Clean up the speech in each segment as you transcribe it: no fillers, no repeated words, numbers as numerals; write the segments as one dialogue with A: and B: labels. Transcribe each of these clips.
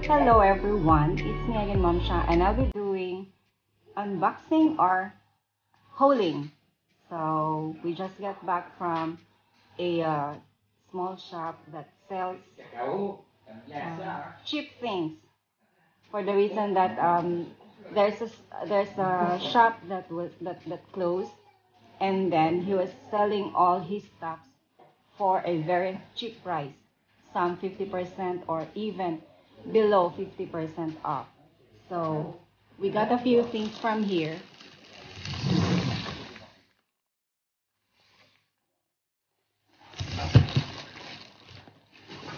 A: Hello everyone, it's me again, Mom Sha, and I'll be doing unboxing or hauling. So we just got back from a small shop that sells cheap things. For the reason that there's a shop that closed, and then he was selling all his stuff for a very cheap price, some 50% or even below 50% off. So we got a few things from here.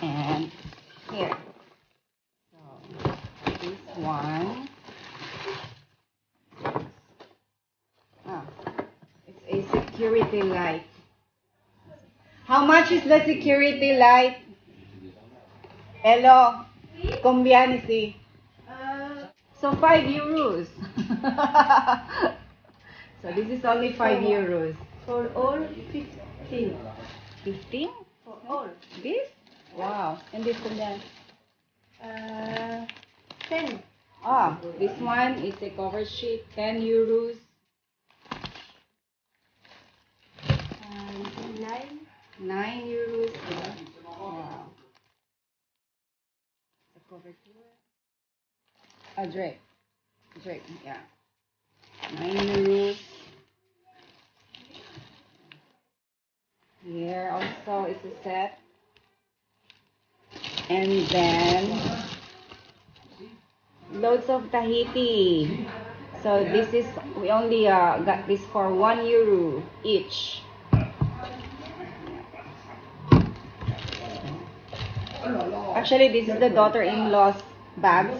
A: And here. So this one. Ah, it's a security light. How much is the security light? Hello. Combianisi. So 5 euros. So this is only 5 euros.
B: For all, 15.
A: 15?
B: For all.
A: This? Wow. And this one then?
B: 10.
A: Ah, this one is a cover sheet, 10 euros.
B: 9.
A: 9 euros. Wow. The cover sheet. A drape. Drape, yeah. 9 euros. Here also is a set. And then loads of Tahiti. So this is, we only got this for 1 euro each. Actually, this is the daughter-in-law's bags.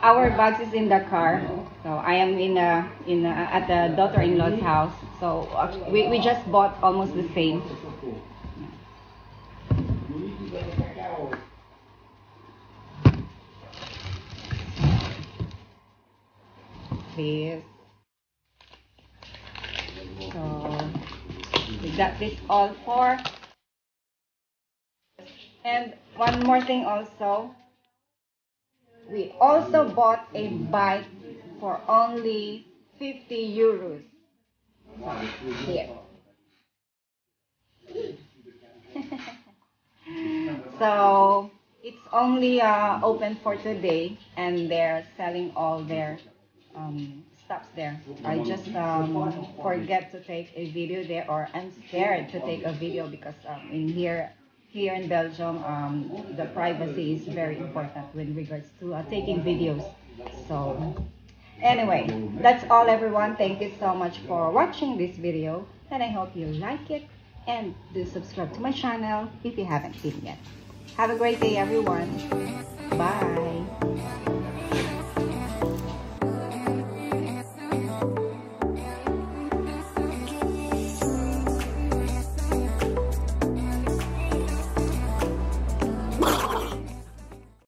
A: Our bags is in the car. So I am at the daughter-in-law's house. So we just bought almost the same. This. So we got this all for. And one more thing also. We also bought a bike for only 50 euros. Here. So it's only open for today, and they're selling all their stuffs there. I just forget to take a video there, or I'm scared to take a video because here in Belgium, the privacy is very important with regards to taking videos. So anyway, that's all everyone. Thank you so much for watching this video, and I hope you like it, and do subscribe to my channel if you haven't seen yet. Have a great day everyone. Bye.